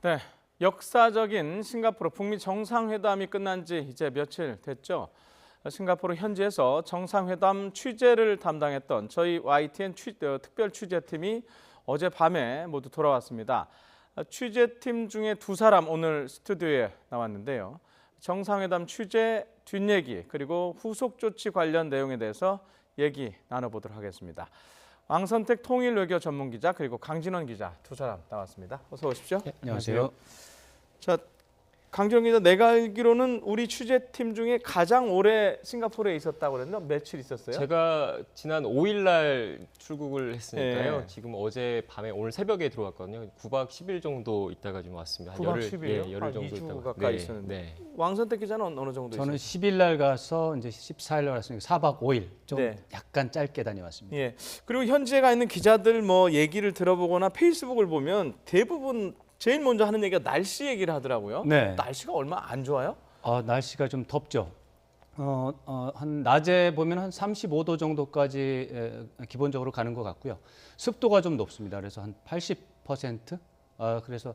네, 역사적인 싱가포르 북미 정상회담이 끝난 지 이제 며칠 됐죠. 싱가포르 현지에서 정상회담 취재를 담당했던 저희 YTN 특별 취재팀이 어젯밤에 모두 돌아왔습니다. 취재팀 중에 두 사람 오늘 스튜디오에 나왔는데요. 정상회담 취재 뒷얘기 그리고 후속 조치 관련 내용에 대해서 얘기 나눠보도록 하겠습니다. 왕선택 통일외교 전문기자 그리고 강진원 기자 두 사람 나왔습니다. 어서 오십시오. 네, 안녕하세요. 자, 강진원 기자, 내가 알기로는 우리 취재팀 중에 가장 오래 싱가포르에 있었다고 그랬나? 며칠 있었어요? 제가 지난 5일 날 출국을 했으니까요. 네. 지금 어제 밤에 오늘 새벽에 들어왔거든요. 9박 10일 정도 있다가 지금 왔습니다. 9박 10일이요? 열흘 정도 2주 있다가. 가까이 있었는데. 네. 왕선택 기자는 어느 정도 저는 있었어요? 10일 날 가서 이제 14일 날 왔으니까 4박 5일 좀 네. 약간 짧게 다녀왔습니다. 예. 그리고 현지에 가 있는 기자들 뭐 얘기를 들어보거나 페이스북을 보면 대부분 제일 먼저 하는 얘기가 날씨 얘기를 하더라고요. 네. 날씨가 얼마 안 좋아요? 날씨가 좀 덥죠. 한 낮에 보면 한 35도 정도까지 기본적으로 가는 것 같고요. 습도가 좀 높습니다. 그래서 한 80%. 그래서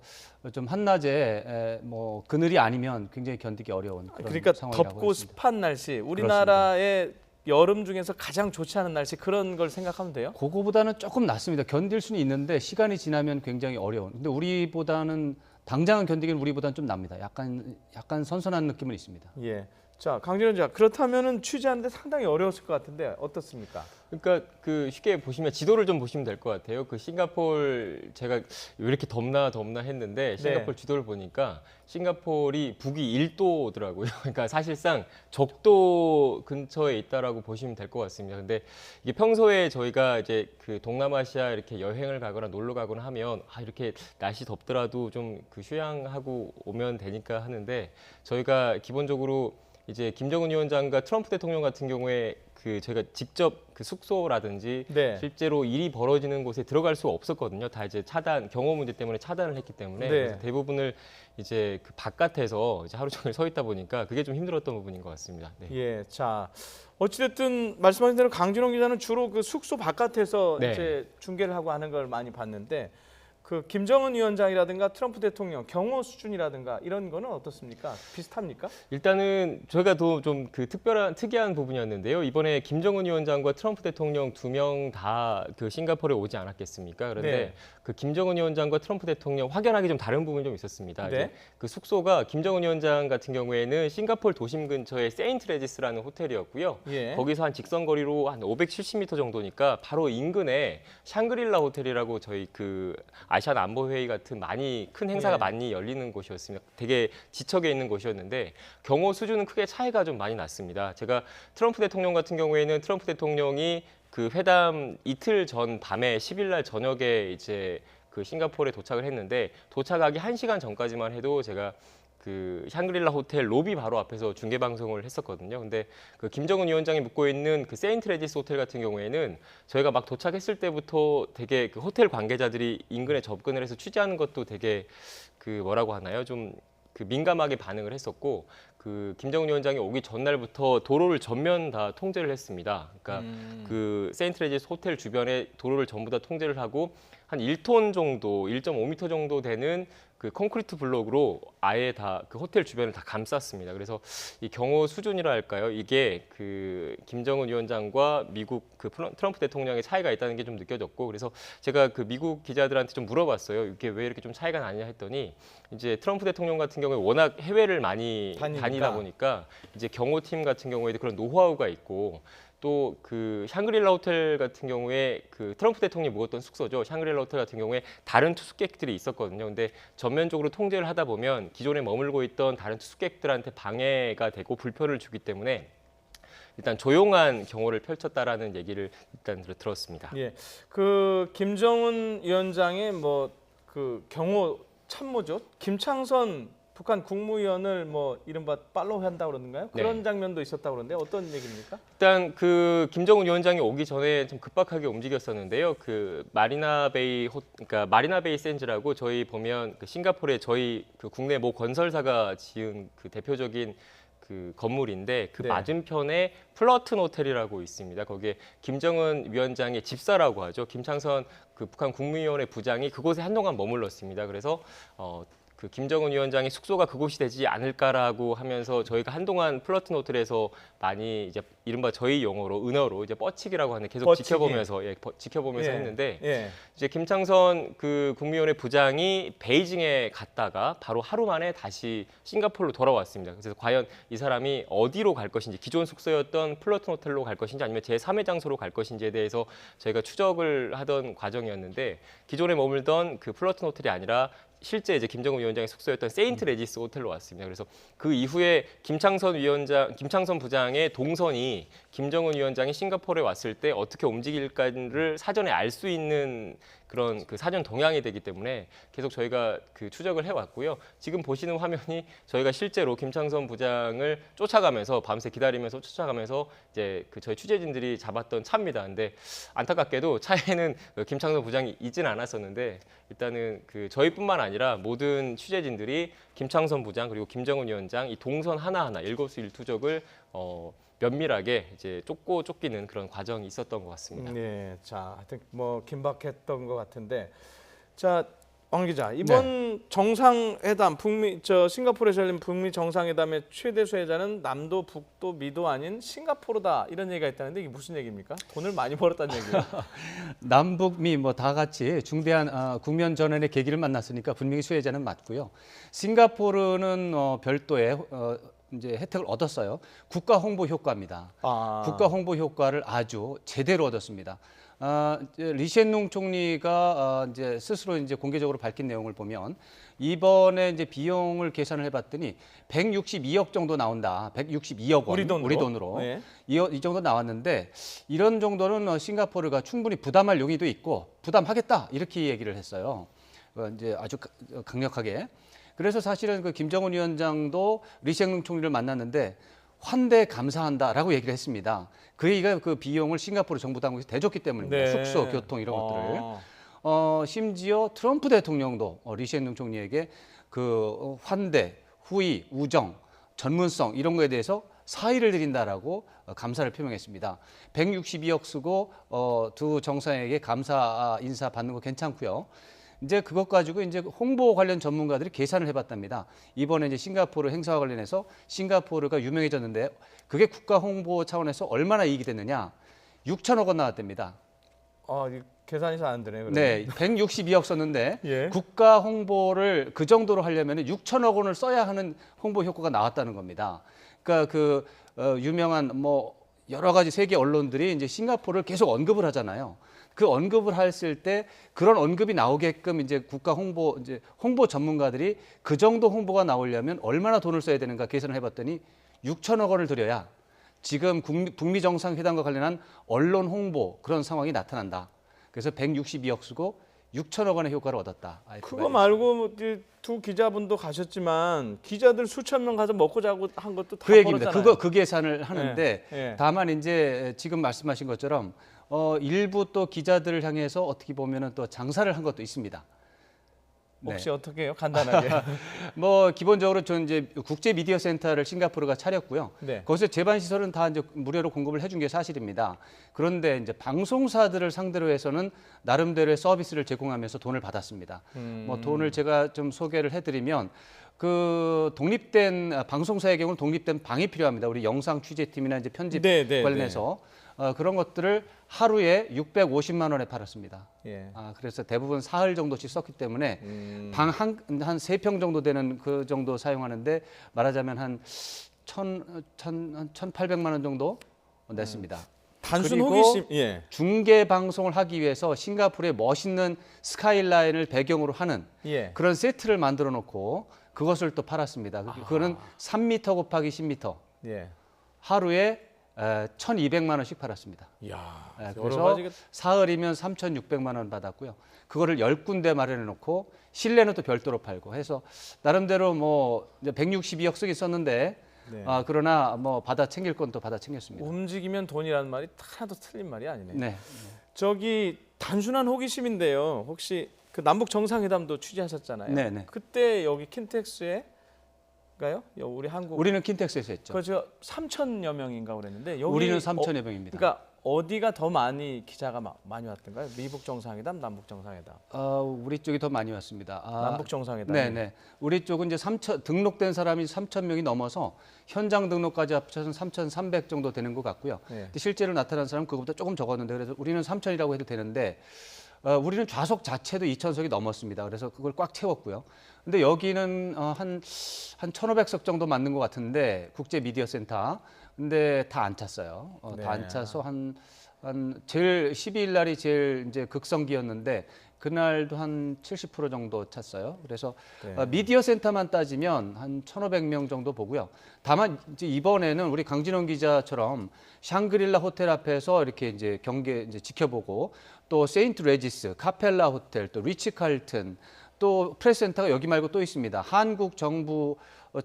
좀 한낮에 뭐 그늘이 아니면 굉장히 견디기 어려운 그런 그러니까 상황이라고 덥고 했습니다. 습한 날씨. 우리나라의 여름 중에서 가장 좋지 않은 날씨 그런 걸 생각하면 돼요? 그거보다는 조금 낫습니다. 견딜 수는 있는데 시간이 지나면 굉장히 어려운. 근데 우리보다는 당장은 견디기는 우리보다는 좀 납니다. 약간 선선한 느낌은 있습니다. 예. 자, 강진원 기자, 그렇다면은 취재하는데 상당히 어려웠을 것 같은데 어떻습니까? 그러니까 그 쉽게 보시면 지도를 좀 보시면 될 것 같아요. 그 싱가포르 제가 왜 이렇게 덥나 했는데 싱가포르 지도를 보니까 싱가포르이 북위 1도더라고요. 그러니까 사실상 적도 근처에 있다라고 보시면 될 것 같습니다. 근데 이게 평소에 저희가 이제 그 동남아시아 이렇게 여행을 가거나 놀러 가거나 하면 이렇게 날씨 덥더라도 좀 그 휴양하고 오면 되니까 하는데 저희가 기본적으로 이제 김정은 위원장과 트럼프 대통령 같은 경우에 그 저희가 직접 그 숙소라든지 네. 실제로 일이 벌어지는 곳에 들어갈 수가 없었거든요. 다 이제 경호 문제 때문에 차단을 했기 때문에 네. 그래서 대부분을 이제 그 바깥에서 이제 하루 종일 서 있다 보니까 그게 좀 힘들었던 부분인 것 같습니다. 네. 예. 자, 어찌됐든 말씀하신 대로 강진원 기자는 주로 그 숙소 바깥에서 네. 이제 중계를 하고 하는 걸 많이 봤는데 그 김정은 위원장이라든가 트럼프 대통령 경호 수준이라든가 이런 거는 어떻습니까? 비슷합니까? 일단은 저희가 더 좀 그 특이한 부분이었는데요. 이번에 김정은 위원장과 트럼프 대통령 두 명 다 그 싱가포르에 오지 않았겠습니까? 그런데 네. 그 김정은 위원장과 트럼프 대통령 확연하게 좀 다른 부분이 좀 있었습니다. 네. 이제 그 숙소가 김정은 위원장 같은 경우에는 싱가포르 도심 근처의 세인트 레지스라는 호텔이었고요. 예. 거기서 한 직선 거리로 한 570m 정도니까 바로 인근에 샹그릴라 호텔이라고 저희 그 아시안 안보회의 같은 많이 큰 행사가 예. 많이 열리는 곳이었습니다. 되게 지척에 있는 곳이었는데 경호 수준은 크게 차이가 좀 많이 났습니다. 제가 트럼프 대통령 같은 경우에는 트럼프 대통령이 그 회담 이틀 전 밤에 10일 날 저녁에 이제 그 싱가포르에 도착을 했는데 도착하기 1시간 전까지만 해도 제가 그 샹그릴라 호텔 로비 바로 앞에서 중계 방송을 했었거든요. 근데 그 김정은 위원장이 묵고 있는 그 세인트 레지스 호텔 같은 경우에는 저희가 막 도착했을 때부터 되게 그 호텔 관계자들이 인근에 접근을 해서 취재하는 것도 되게 그 뭐라고 하나요? 좀 그 민감하게 반응을 했었고 그 김정은 위원장이 오기 전날부터 도로를 전면 다 통제를 했습니다. 그러니까 그 세인트 레지스 호텔 주변에 도로를 전부 다 통제를 하고 한 1톤 정도, 1.5m 정도 되는 그 콘크리트 블록으로 아예 다 그 호텔 주변을 다 감쌌습니다. 그래서 이 경호 수준이라 할까요? 이게 그 김정은 위원장과 미국 그 트럼프 대통령의 차이가 있다는 게 좀 느껴졌고, 그래서 제가 그 미국 기자들한테 좀 물어봤어요. 이게 왜 이렇게 좀 차이가 나냐 했더니 이제 트럼프 대통령 같은 경우에 워낙 해외를 많이 다니다 보니까 이제 경호팀 같은 경우에도 그런 노하우가 있고. 또 그 샹그릴라 호텔 같은 경우에 그 트럼프 대통령이 묵었던 숙소죠. 샹그릴라 호텔 같은 경우에 다른 투숙객들이 있었거든요. 근데 전면적으로 통제를 하다 보면 기존에 머물고 있던 다른 투숙객들한테 방해가 되고 불편을 주기 때문에 일단 조용한 경호를 펼쳤다라는 얘기를 일단 들었습니다. 예. 그 김정은 위원장의 뭐 그 경호 참모죠. 김창선 북한 국무위원을 뭐 이른바 팔로우 한다고 그러는가요? 그런 네. 장면도 있었다고 그러는데 어떤 얘기입니까? 일단 그 김정은 위원장이 오기 전에 좀 급박하게 움직였었는데요. 그 그러니까 마리나베이 샌즈라고 저희 보면 그 싱가포르에 저희 그 국내 모 건설사가 지은 그 대표적인 그 건물인데 그 네. 맞은편에 플러튼 호텔이라고 있습니다. 거기에 김정은 위원장의 집사라고 하죠. 김창선 그 북한 국무위원회 부장이 그곳에 한동안 머물렀습니다. 그래서 그 김정은 위원장의 숙소가 그곳이 되지 않을까라고 하면서 저희가 한동안 플러튼 호텔에서 많이 이제 이른바 저희 용어로 은어로 이제 뻗치기라고 하는 계속 뻗치기. 지켜보면서 예. 했는데 예. 이제 김창선 그 국무위원회 부장이 베이징에 갔다가 바로 하루 만에 다시 싱가포르로 돌아왔습니다. 그래서 과연 이 사람이 어디로 갈 것인지 기존 숙소였던 플러튼 호텔로 갈 것인지 아니면 제3의 장소로 갈 것인지에 대해서 저희가 추적을 하던 과정이었는데 기존에 머물던 그 플러튼 호텔이 아니라 실제 이제 김정은 위원장의 숙소였던 세인트 레지스 호텔로 왔습니다. 그래서 그 이후에 김창선 부장의 동선이 김정은 위원장이 싱가포르에 왔을 때 어떻게 움직일까를 사전에 알 수 있는 그런 그 사전 동향이 되기 때문에 계속 저희가 그 추적을 해왔고요. 지금 보시는 화면이 저희가 실제로 김창선 부장을 쫓아가면서 밤새 기다리면서 쫓아가면서 이제 그 저희 취재진들이 잡았던 차입니다. 근데 안타깝게도 차에는 김창선 부장이 있지는 않았었는데 일단은 그 저희뿐만 아니라 모든 취재진들이 김창선 부장 그리고 김정은 위원장 이 동선 하나하나 일거수일투족을 면밀하게 이제 쫓기는 그런 과정이 있었던 것 같습니다. 네, 자, 하여튼 뭐 긴박했던 것 같은데, 자, 왕 기자, 이번 정상회담 싱가포르에서 열린 북미 정상회담의 최대 수혜자는 남도, 북도, 미도 아닌 싱가포르다 이런 얘기가 있다는데 이게 무슨 얘기입니까? 돈을 많이 벌었다는 얘기예요? 남북미 뭐 다 같이 중대한 국면 전환의 계기를 만났으니까 분명히 수혜자는 맞고요. 싱가포르는 별도의 이제 혜택을 얻었어요. 국가 홍보 효과입니다. 국가 홍보 효과를 아주 제대로 얻었습니다. 이제 리시엔룽 총리가 이제 스스로 이제 공개적으로 밝힌 내용을 보면 이번에 이제 비용을 계산을 해봤더니 162억 정도 나온다. 162억 원 우리 돈으로 네. 이 정도 나왔는데 이런 정도는 싱가포르가 충분히 부담할 용의도 있고 부담하겠다 이렇게 얘기를 했어요. 이제 아주 강력하게. 그래서 사실은 그 김정은 위원장도 리시엔룽 총리를 만났는데 환대 감사한다라고 얘기를 했습니다. 그 얘기가 그 비용을 싱가포르 정부 당국이 대줬기 때문입니다. 네. 숙소, 교통 이런 것들을. 심지어 트럼프 대통령도 리시엔룽 총리에게 그 환대, 후의, 우정, 전문성 이런 거에 대해서 사의를 드린다라고 감사를 표명했습니다. 162억 쓰고 두 정상에게 감사 인사 받는 거 괜찮고요. 이제 그것 가지고 이제 홍보 관련 전문가들이 계산을 해봤답니다. 이번에 이제 싱가포르 행사와 관련해서 싱가포르가 유명해졌는데 그게 국가 홍보 차원에서 얼마나 이익이 됐느냐? 6천억 원 나왔답니다. 계산이 잘 안 되네요. 그러면. 네, 162억 썼는데 예. 국가 홍보를 그 정도로 하려면 6천억 원을 써야 하는 홍보 효과가 나왔다는 겁니다. 그러니까 그 유명한 뭐 여러 가지 세계 언론들이 이제 싱가포르를 계속 언급을 하잖아요. 그 언급을 했을 때 그런 언급이 나오게끔 이제 국가 홍보 이제 홍보 전문가들이 그 정도 홍보가 나오려면 얼마나 돈을 써야 되는가 계산을 해봤더니 6천억 원을 들여야 지금 북미 정상회담과 관련한 언론 홍보 그런 상황이 나타난다. 그래서 162억 쓰고 6천억 원의 효과를 얻었다. 그거 말고 두 기자분도 가셨지만 기자들 수천 명 가서 먹고 자고 한 것도 다 그 얘기입니다. 벌었잖아요. 그 계산을 하는데 예. 다만 이제 지금 말씀하신 것처럼 일부 또 기자들을 향해서 어떻게 보면은 또 장사를 한 것도 있습니다. 혹시 어떻게 해요? 간단하게. 뭐 기본적으로 전 이제 국제 미디어 센터를 싱가포르가 차렸고요. 네. 거기서 제반 시설은 다 이제 무료로 공급을 해준 게 사실입니다. 그런데 이제 방송사들을 상대로 해서는 나름대로의 서비스를 제공하면서 돈을 받았습니다. 뭐 돈을 제가 좀 소개를 해드리면 그 독립된 방송사의 경우는 독립된 방이 필요합니다. 우리 영상 취재팀이나 이제 편집 관련해서 그런 것들을 하루에 650만 원에 팔았습니다. 예. 그래서 대부분 사흘 정도씩 썼기 때문에 방 한 3평 정도 되는 그 정도 사용하는데 말하자면 한 1,800만 원 정도 냈습니다. 단순 그리고 호기심. 예. 중계 방송을 하기 위해서 싱가포르의 멋있는 스카이라인을 배경으로 하는 예. 그런 세트를 만들어 놓고 그것을 또 팔았습니다. 그거는 3m 곱하기 10m. 예. 하루에 1,200만 원씩 팔았습니다. 이야. 그래서 사흘이면 3,600만 원 받았고요. 그거를 10군데 마련해 놓고 실내는 또 별도로 팔고 해서 나름대로 뭐 162억 쓰기 썼는데 네. 그러나 뭐 받아 챙길 건 또 받아 챙겼습니다. 움직이면 돈이라는 말이 하나도 틀린 말이 아니네요. 네. 저기 단순한 호기심인데요. 혹시 그 남북 정상회담도 취재하셨잖아요. 네네. 그때 여기 킨텍스에 가요? 우리 한국 우리는 킨텍스에서 했죠. 그저 3천여 명인가 그랬는데 여기 우리는 3천여 명입니다. 그러니까 어디가 더 많이 기자가 많이 왔던가요? 미북 정상회담, 남북 정상회담. 우리 쪽이 더 많이 왔습니다. 남북 정상회담. 네네. 우리 쪽은 이제 등록된 사람이 3천 명이 넘어서 현장 등록까지 합쳐서 3,300 정도 되는 것 같고요. 네. 근데 실제로 나타난 사람은 그것보다 조금 적었는데 그래서 우리는 3,000이라고 해도 되는데 우리는 좌석 자체도 2,000석이 넘었습니다. 그래서 그걸 꽉 채웠고요. 근데 여기는 한 1,500석 정도 맞는 것 같은데 국제 미디어 센터. 근데 다 안 찼어요. 네. 다 안 차서 한 제일 12일 날이 제일 이제 극성기였는데 그날도 한 70% 정도 찼어요. 그래서 네. 미디어 센터만 따지면 한 1,500명 정도 보고요. 다만 이제 이번에는 우리 강진원 기자처럼 샹그릴라 호텔 앞에서 이렇게 이제 경계 이제 지켜보고 또 세인트 레지스, 카펠라 호텔, 또 리치 칼튼, 또 프레스센터가 여기 말고 또 있습니다. 한국 정부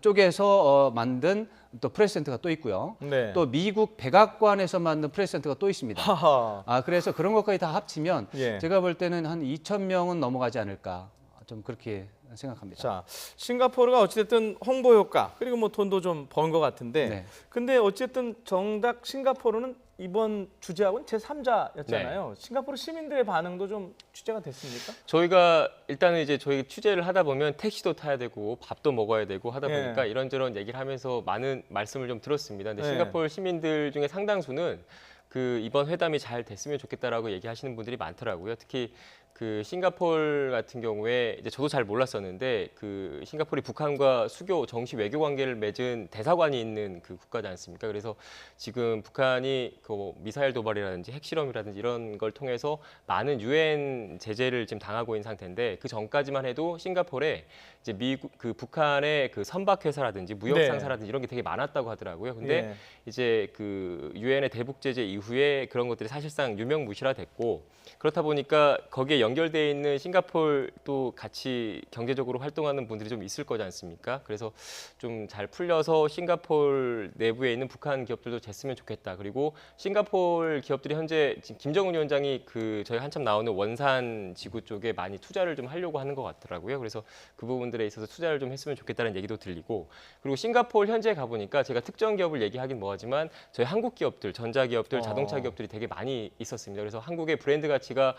쪽에서 만든 또 프레스센터가 또 있고요. 네. 또 미국 백악관에서 만든 프레스센터가 또 있습니다. 하하. 그래서 그런 것까지 다 합치면 예. 제가 볼 때는 한 2,000명은 넘어가지 않을까 좀 그렇게 생각합니다. 자, 싱가포르가 어찌됐든 홍보 효과 그리고 뭐 돈도 좀 번 것 같은데, 네. 근데 어쨌든 정작 싱가포르는 이번 주제하고는 제3자였잖아요. 싱가포르 시민들의 반응도 좀 취재가 됐습니까? 저희가 일단은 이제 저희 취재를 하다 보면 택시도 타야 되고 밥도 먹어야 되고 하다 예. 보니까 이런저런 얘기를 하면서 많은 말씀을 좀 들었습니다. 근데 예. 싱가포르 시민들 중에 상당수는 그 이번 회담이 잘 됐으면 좋겠다라고 얘기하시는 분들이 많더라고요. 특히 그 싱가포르 같은 경우에 이제 저도 잘 몰랐었는데 그 싱가포르이 북한과 수교 정시 외교 관계를 맺은 대사관이 있는 그 국가지 않습니까? 그래서 지금 북한이 그 미사일 도발이라든지 핵실험이라든지 이런 걸 통해서 많은 유엔 제재를 지금 당하고 있는 상태인데 그 전까지만 해도 싱가포르에 이제 미국 그 북한의 그 선박 회사라든지 무역 네. 상사라든지 이런 게 되게 많았다고 하더라고요. 근데 예. 이제 그 유엔의 대북 제재 이후에 그런 것들이 사실상 유명무실화됐고 그렇다 보니까 거기에 연결돼 있는 싱가포르도 같이 경제적으로 활동하는 분들이 좀 있을 거지 않습니까? 그래서 좀 잘 풀려서 싱가포르 내부에 있는 북한 기업들도 됐으면 좋겠다. 그리고 싱가포르 기업들이 현재 지금 김정은 위원장이 그 저희 한참 나오는 원산 지구 쪽에 많이 투자를 좀 하려고 하는 것 같더라고요. 그래서 그 부분들에 있어서 투자를 좀 했으면 좋겠다는 얘기도 들리고 그리고 싱가포르 현지에 가보니까 제가 특정 기업을 얘기하긴 뭐하지만 저희 한국 기업들, 전자기업들, 자동차 기업들이 되게 많이 있었습니다. 그래서 한국의 브랜드 가치가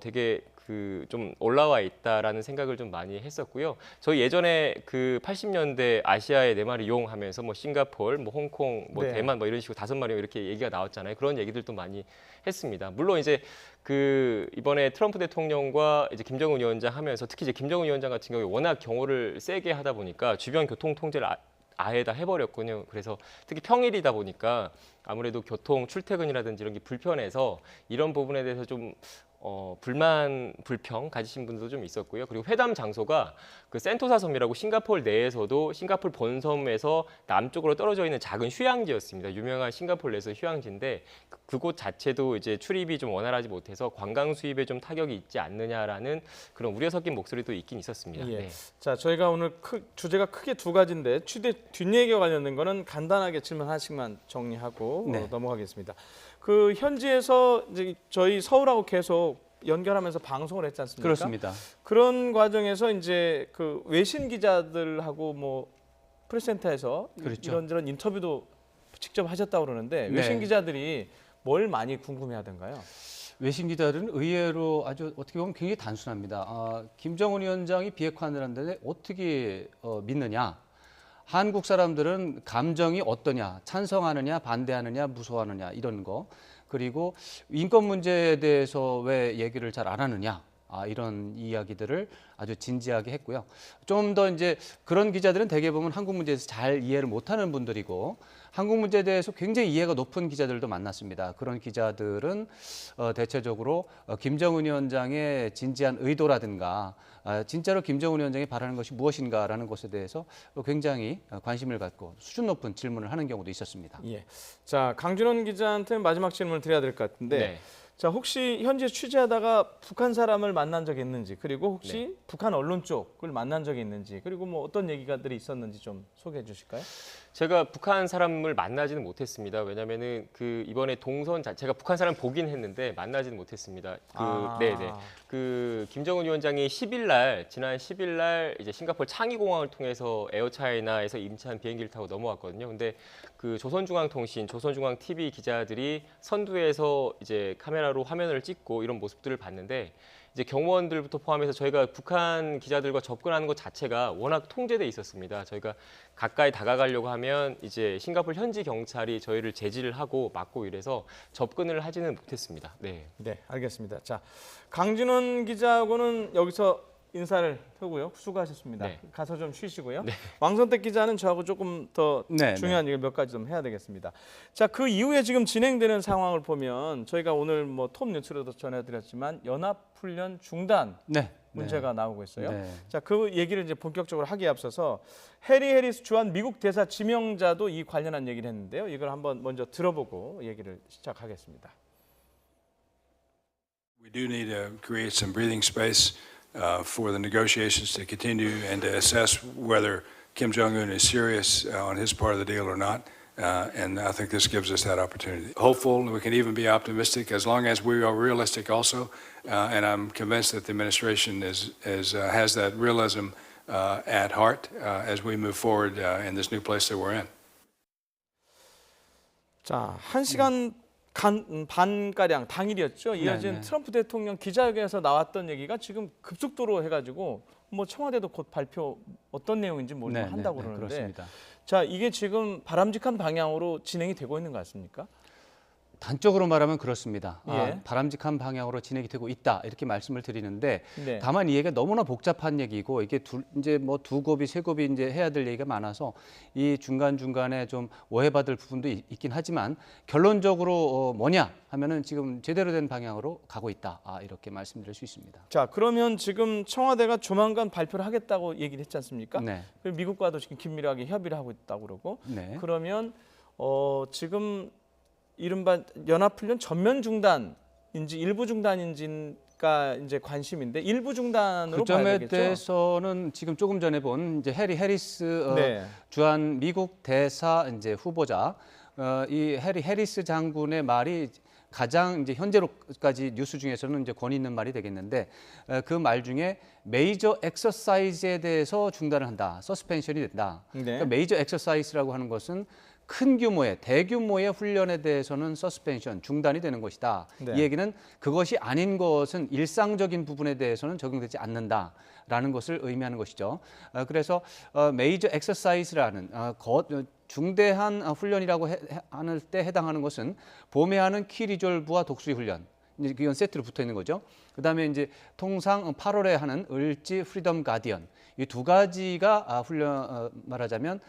되게 그 좀 올라와 있다라는 생각을 좀 많이 했었고요. 저희 예전에 그 80년대 아시아의 네 마리 용 하면서 뭐 싱가포르, 뭐 홍콩, 뭐 네. 대만 뭐 이런 식으로 5마리 이렇게 얘기가 나왔잖아요. 그런 얘기들도 많이 했습니다. 물론 이제 그 이번에 트럼프 대통령과 이제 김정은 위원장 하면서 특히 이제 김정은 위원장 같은 경우에 워낙 경호를 세게 하다 보니까 주변 교통 통제를 아예 다 해버렸군요. 그래서 특히 평일이다 보니까 아무래도 교통 출퇴근이라든지 이런 게 불편해서 이런 부분에 대해서 좀 불평 가지신 분들도 좀 있었고요. 그리고 회담 장소가 그 센토사 섬이라고 싱가포르 내에서도 싱가포르 본섬에서 남쪽으로 떨어져 있는 작은 휴양지였습니다. 유명한 싱가포르 내에서 휴양지인데 그곳 자체도 이제 출입이 좀 원활하지 못해서 관광 수입에 좀 타격이 있지 않느냐라는 그런 우려 섞인 목소리도 있긴 있었습니다. 예. 네. 자, 저희가 오늘 주제가 크게 두 가지인데 취재 뒷얘기와 관련된 거는 간단하게 질문 하나씩만 정리하고 네. 넘어가겠습니다. 그 현지에서 이제 저희 서울하고 계속 연결하면서 방송을 했지 않습니까? 그렇습니다. 그런 과정에서 이제 그 외신 기자들하고 뭐 프레스센터에서 그렇죠. 이런저런 인터뷰도 직접 하셨다고 그러는데 네. 외신 기자들이 뭘 많이 궁금해하던가요? 외신 기자들은 의외로 아주 어떻게 보면 굉장히 단순합니다. 김정은 위원장이 비핵화를 한다는데 어떻게 믿느냐? 한국 사람들은 감정이 어떠냐, 찬성하느냐, 반대하느냐, 무서워하느냐 이런 거. 그리고 인권 문제에 대해서 왜 얘기를 잘 안 하느냐. 이런 이야기들을 아주 진지하게 했고요. 좀 더 이제 그런 기자들은 대개 보면 한국 문제에서 잘 이해를 못하는 분들이고 한국 문제에 대해서 굉장히 이해가 높은 기자들도 만났습니다. 그런 기자들은 대체적으로 김정은 위원장의 진지한 의도라든가 진짜로 김정은 위원장이 바라는 것이 무엇인가라는 것에 대해서 굉장히 관심을 갖고 수준 높은 질문을 하는 경우도 있었습니다. 예. 자, 강준원 기자한테 마지막 질문을 드려야 될 것 같은데 네. 자, 혹시 현재 취재하다가 북한 사람을 만난 적이 있는지, 그리고 혹시 북한 언론 쪽을 만난 적이 있는지, 그리고 뭐 어떤 얘기가들이 있었는지 좀 소개해 주실까요? 제가 북한 사람을 만나지는 못했습니다. 왜냐면은 이번에 동선 자체가 북한 사람 보긴 했는데 만나지는 못했습니다. 네네. 김정은 위원장이 지난 10일 날 이제 싱가포르 창의공항을 통해서 에어차이나에서 임찬 비행기를 타고 넘어왔거든요. 근데 조선중앙통신, 조선중앙 TV 기자들이 선두에서 이제 카메라로 화면을 찍고 이런 모습들을 봤는데, 이제 경호원들부터 포함해서 저희가 북한 기자들과 접근하는 것 자체가 워낙 통제돼 있었습니다. 저희가 가까이 다가가려고 하면 이제 싱가포르 현지 경찰이 저희를 제지를 하고 막고 이래서 접근을 하지는 못했습니다. 네. 네, 알겠습니다. 자, 강진원 기자하고는 여기서 인사를 하고요. 수고하셨습니다. 네. 가서 좀 쉬시고요. 네. 왕선택 기자는 저하고 조금 더 중요한 얘기 몇 가지 좀 해야 되겠습니다. 자, 그 이후에 지금 진행되는 상황을 보면 저희가 오늘 뭐 톱 뉴스로도 전해드렸지만 연합훈련 중단 문제가 나오고 있어요. 네. 자, 그 얘기를 이제 본격적으로 하기에 앞서서 해리 해리스 주한 미국 대사 지명자도 이 관련한 얘기를 했는데요. 이걸 한번 먼저 들어보고 얘기를 시작하겠습니다. We do need to create some breathing space for the negotiations to continue and to assess whether Kim Jong-un is serious on his part of the deal or not. And I think this gives us that opportunity. Hopeful, we can even be optimistic as long as we are realistic also. And I'm convinced that the administration has that realism at heart as we move forward in this new place that we're in. 자, 1시간 반가량 당일이었죠. 이어진 트럼프 대통령 기자회견에서 나왔던 얘기가 지금 급속도로 해가지고 뭐 청와대도 곧 발표 어떤 내용인지 모르면 한다고 그러는데 그렇습니다. 자, 이게 지금 바람직한 방향으로 진행이 되고 있는 것 같습니까? 단적으로 말하면 그렇습니다. 예. 바람직한 방향으로 진행이 되고 있다 이렇게 말씀을 드리는데 네. 다만 이 얘기가 너무나 복잡한 얘기고 이게 이제 뭐 두 곱이 세 곱이 이제 해야 될 얘기가 많아서 이 중간 중간에 좀 오해받을 부분도 있긴 하지만 결론적으로 뭐냐 하면은 지금 제대로 된 방향으로 가고 있다 이렇게 말씀드릴 수 있습니다. 자, 그러면 지금 청와대가 조만간 발표를 하겠다고 얘기를 했지 않습니까? 네. 그리고 미국과도 지금 긴밀하게 협의를 하고 있다고 그러고 네. 그러면 지금 이른바 연합훈련 전면 중단인지 일부 중단인지가 이제 관심인데 일부 중단으로 그 봐야 점에 되겠죠. 대해서는 지금 조금 전에 본 이제 해리 해리스 주한 미국 대사 이제 후보자 이 해리 해리스 장군의 말이 가장 이제 현재로까지 뉴스 중에서는 이제 권위 있는 말이 되겠는데 그 말 중에 메이저 엑서사이즈에 대해서 중단을 한다, 서스펜션이 된다. 그러니까 메이저 엑서사이즈라고 하는 것은 큰 규모의 대규모의 훈련에 대해서는 서스펜션 중단이 되는 것이다. 이 얘기는 그것이 아닌 것은 일상적인 부분에 대해서는 적용되지 않는다라는 것을 의미하는 것이죠. 그래서 메이저 엑서사이즈라는 중대한 훈련이라고 하는 때 해당하는 것은 봄에 하는 키리졸브와 독수리 훈련. 이제 이건 세트로 붙어 있는 거죠. 그다음에 이제 통상 8월에 하는 을지 프리덤 가디언 이 두 가지가 훈련 말하자면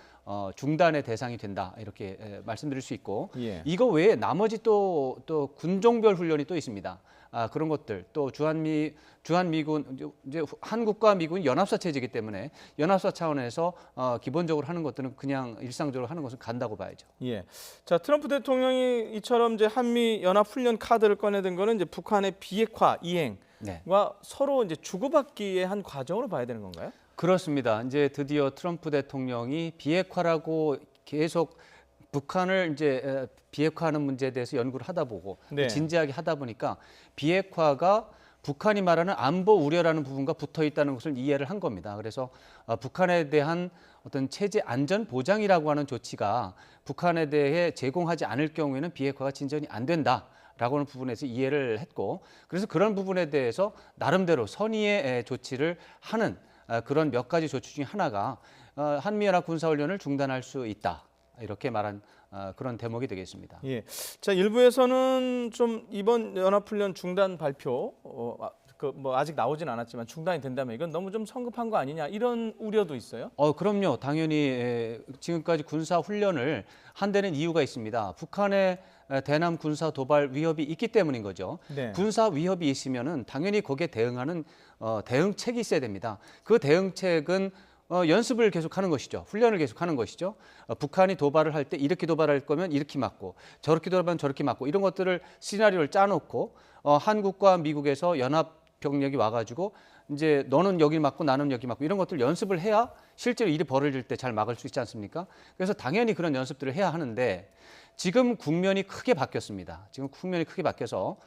중단의 대상이 된다 이렇게 말씀드릴 수 있고 이거 외에 나머지 또 군종별 훈련이 또 있습니다. 그런 것들 또 주한미군 이제 한국과 미군 연합사 체제이기 때문에 연합사 차원에서 기본적으로 하는 것들은 그냥 일상적으로 하는 것은 간다고 봐야죠. 예. 자, 트럼프 대통령이 이처럼 이제 한미 연합 훈련 카드를 꺼내든 거는 이제 북한의 비핵화 이행과 서로 이제 주고받기의 한 과정으로 봐야 되는 건가요? 그렇습니다. 이제 드디어 트럼프 대통령이 비핵화라고 계속 북한을 이제 비핵화하는 문제에 대해서 연구를 하다 보고 진지하게 하다 보니까 비핵화가 북한이 말하는 안보 우려라는 부분과 붙어 있다는 것을 이해를 한 겁니다. 그래서 북한에 대한 어떤 체제 안전 보장이라고 하는 조치가 북한에 대해 제공하지 않을 경우에는 비핵화가 진전이 안 된다. 라고 하는 부분에서 이해를 했고 그래서 그런 부분에 대해서 나름대로 선의의 조치를 하는 그런 몇 가지 조치 중에 하나가 한미연합 군사훈련을 중단할 수 있다. 이렇게 말한 그런 대목이 되겠습니다. 예. 자, 일부에서는 좀 이번 연합훈련 중단 발표 뭐 아직 나오진 않았지만 중단이 된다면 이건 너무 좀 성급한 거 아니냐 이런 우려도 있어요? 그럼요. 당연히 지금까지 군사 훈련을 한다는 이유가 있습니다. 북한의 대남 군사 도발 위협이 있기 때문인 거죠. 군사 위협이 있으면은 당연히 거기에 대응하는 대응책이 있어야 됩니다. 그 대응책은 연습을 계속하는 것이죠. 훈련을 계속하는 것이죠. 북한이 도발을 할 때 이렇게 도발할 거면 이렇게 맞고 저렇게 도발하면 저렇게 맞고 이런 것들을 시나리오를 짜놓고 한국과 미국에서 연합 병력이 와가지고 이제 너는 여기 맞고 나는 여기 맞고 이런 것들 연습을 해야 실제로 일이 벌어질 때 잘 막을 수 있지 않습니까? 그래서 당연히 그런 연습들을 해야 하는데 지금 국면이 크게 바뀌었습니다. 지금 국면이 크게 바뀌어서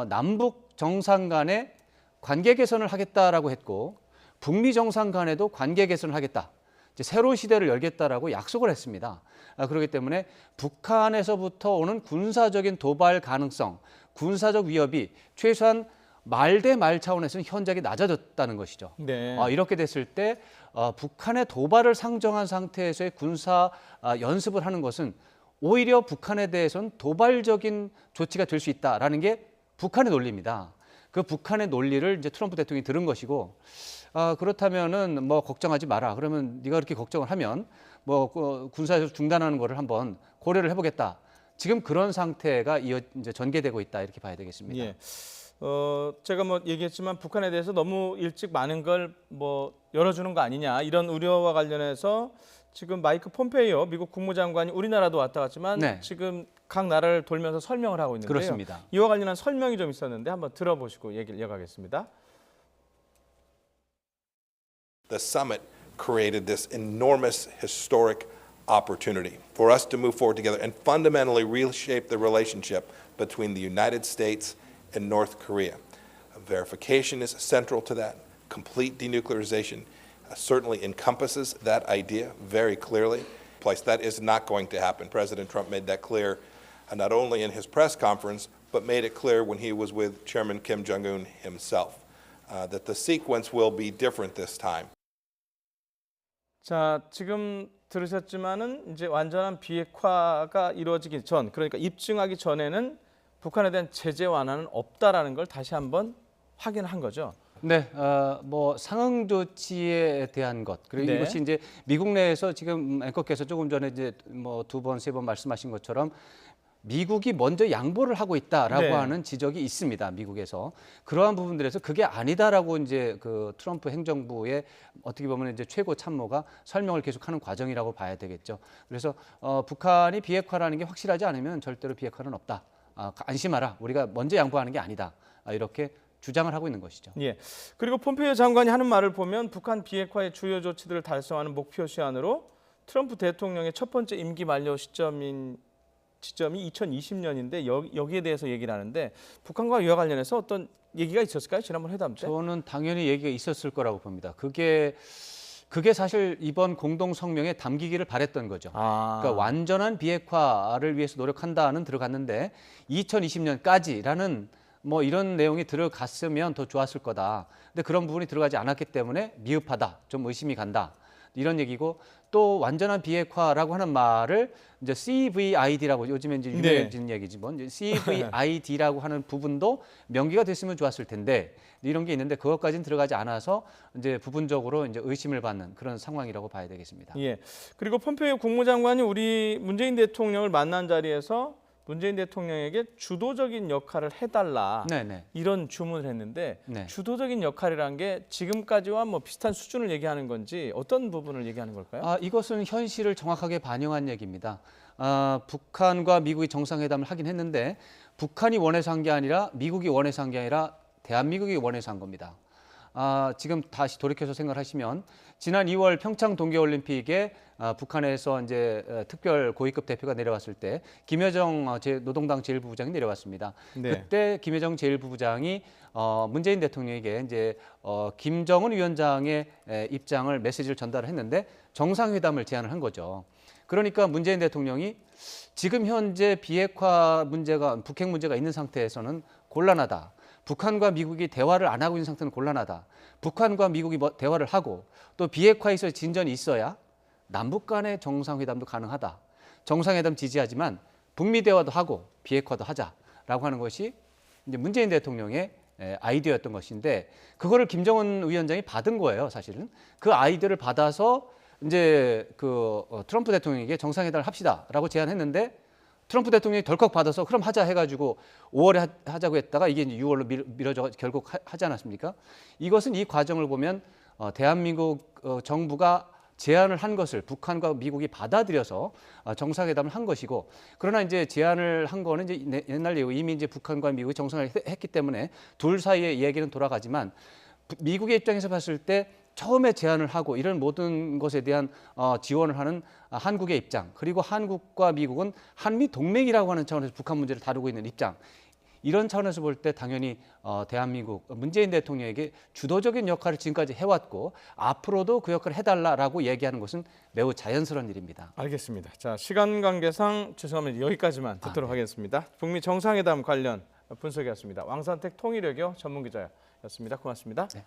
남북 정상 간의 관계 개선을 하겠다라고 했고 북미 정상 간에도 관계 개선을 하겠다. 이제 새로운 시대를 열겠다라고 약속을 했습니다. 그렇기 때문에 북한에서부터 오는 군사적인 도발 가능성, 군사적 위협이 최소한 말 대 말 차원에서는 현저하게 낮아졌다는 것이죠. 네. 이렇게 됐을 때 북한의 도발을 상정한 상태에서의 군사 연습을 하는 것은 오히려 북한에 대해서는 도발적인 조치가 될 수 있다라는 게 북한의 논리입니다. 그 북한의 논리를 이제 트럼프 대통령이 들은 것이고 그렇다면은 뭐 걱정하지 마라. 그러면 네가 그렇게 걱정을 하면 뭐 군사적 중단하는 거를 한번 고려를 해보겠다. 지금 그런 상태가 이제 전개되고 있다 이렇게 봐야 되겠습니다. 예. 제가 뭐 얘기했지만 북한에 대해서 너무 일찍 많은 걸 뭐 열어주는 거 아니냐 이런 우려와 관련해서 지금 마이크 폼페이오 미국 국무장관이 우리나라도 왔다 갔지만 네. 지금 각 나라를 돌면서 설명을 하고 있는데요. 그렇습니다. 이와 관련한 설명이 좀 있었는데 한번 들어보시고 얘기를 이어가겠습니다. The summit created this enormous historic opportunity for us to move forward together and fundamentally reshape the relationship between the United States and North Korea. Verification is central to that. Complete denuclearization certainly encompasses that idea very clearly. That is not going to happen. President Trump made that clear not only in his press conference, but made it clear when he was with Chairman Kim Jong-un himself, that the sequence will be different this time. 자, 지금 들으셨지만은 이제 완전한 비핵화가 이루어지기 전, 그러니까 입증하기 전에는 북한에 대한 제재 완화는 없다라는 걸 다시 한번 확인한 거죠. 네, 뭐 상응 조치에 대한 것 그리고 네. 이것이 이제 미국 내에서 지금 앵커께서 조금 전에 이제 뭐 두 번 세 번 말씀하신 것처럼 미국이 먼저 양보를 하고 있다라고 네. 하는 지적이 있습니다. 미국에서 그러한 부분들에서 그게 아니다라고 이제 그 트럼프 행정부의 어떻게 보면 이제 최고 참모가 설명을 계속하는 과정이라고 봐야 되겠죠. 그래서 북한이 비핵화라는 게 확실하지 않으면 절대로 비핵화는 없다. 안심하라. 우리가 먼저 양보하는 게 아니다. 이렇게 주장을 하고 있는 것이죠. 예. 그리고 폼페이오 장관이 하는 말을 보면 북한 비핵화의 주요 조치들을 달성하는 목표 시한으로 트럼프 대통령의 첫 번째 임기 만료 시점이 2020년인데 여기에 대해서 얘기를 하는데 북한과 이와 관련해서 어떤 얘기가 있었을까요? 지난번 회담 때? 저는 당연히 얘기가 있었을 거라고 봅니다. 그게 사실 이번 공동 성명에 담기기를 바랬던 거죠. 그러니까 완전한 비핵화를 위해서 노력한다는 들어갔는데 2020년까지라는 뭐 이런 내용이 들어갔으면 더 좋았을 거다. 근데 그런 부분이 들어가지 않았기 때문에 미흡하다. 좀 의심이 간다. 이런 얘기고 또 완전한 비핵화라고 하는 말을 이제 CVID라고 요즘에 이제 유명해진 얘기지 뭐 CVID라고 하는 부분도 명기가 됐으면 좋았을 텐데 이런 게 있는데 그것까지는 들어가지 않아서 이제 부분적으로 이제 의심을 받는 그런 상황이라고 봐야 되겠습니다. 예. 그리고 폼페이오 국무장관이 우리 문재인 대통령을 만난 자리에서 문재인 대통령에게 주도적인 역할을 해달라 네네. 이런 주문을 했는데 네. 주도적인 역할이란 게 지금까지와 뭐 비슷한 수준을 얘기하는 건지 어떤 부분을 얘기하는 걸까요? 이것은 현실을 정확하게 반영한 얘기입니다. 북한과 미국이 정상회담을 하긴 했는데 북한이 원해서 한 게 아니라 미국이 원해서 한 게 아니라 대한민국이 원해서 한 겁니다. 지금 다시 돌이켜서 생각하시면 지난 2월 평창 동계올림픽에 북한에서 이제 특별 고위급 대표가 내려왔을 때 김여정 노동당 제1부부장이 내려왔습니다. 네. 그때 김여정 제1부부장이 문재인 대통령에게 이제 김정은 위원장의 입장을 메시지를 전달했는데 정상회담을 제안을 한 거죠. 그러니까 문재인 대통령이 지금 현재 비핵화 문제가 북핵 문제가 있는 상태에서는 곤란하다. 북한과 미국이 대화를 안 하고 있는 상태는 곤란하다. 북한과 미국이 대화를 하고 또 비핵화에서 진전이 있어야 남북 간의 정상회담도 가능하다. 정상회담 지지하지만 북미 대화도 하고 비핵화도 하자라고 하는 것이 이제 문재인 대통령의 아이디어였던 것인데 그거를 김정은 위원장이 받은 거예요, 사실은. 그 아이디어를 받아서 이제 트럼프 대통령에게 정상회담을 합시다라고 제안했는데 트럼프 대통령이 덜컥 받아서 그럼 하자 해가지고 5월에 하자고 했다가 이게 이제 6월로 미뤄져 결국 하지 않았습니까? 이것은 이 과정을 보면 대한민국 정부가 제안을 한 것을 북한과 미국이 받아들여서 정상회담을 한 것이고, 그러나 이제 제안을 한 거는 이제 옛날 얘기고 이미 이제 북한과 미국이 정상회담을 했기 때문에 둘 사이의 얘기는 돌아가지만 미국의 입장에서 봤을 때 처음에 제안을 하고 이런 모든 것에 대한 지원을 하는 한국의 입장, 그리고 한국과 미국은 한미 동맹이라고 하는 차원에서 북한 문제를 다루고 있는 입장, 이런 차원에서 볼 때 당연히 대한민국 문재인 대통령에게 주도적인 역할을 지금까지 해왔고 앞으로도 그 역할을 해달라라고 얘기하는 것은 매우 자연스러운 일입니다. 알겠습니다. 자, 시간 관계상 죄송합니다. 여기까지만 듣도록 하겠습니다. 북미 정상회담 관련 분석이었습니다. 왕산택 통일외교 전문기자였습니다. 고맙습니다. 네.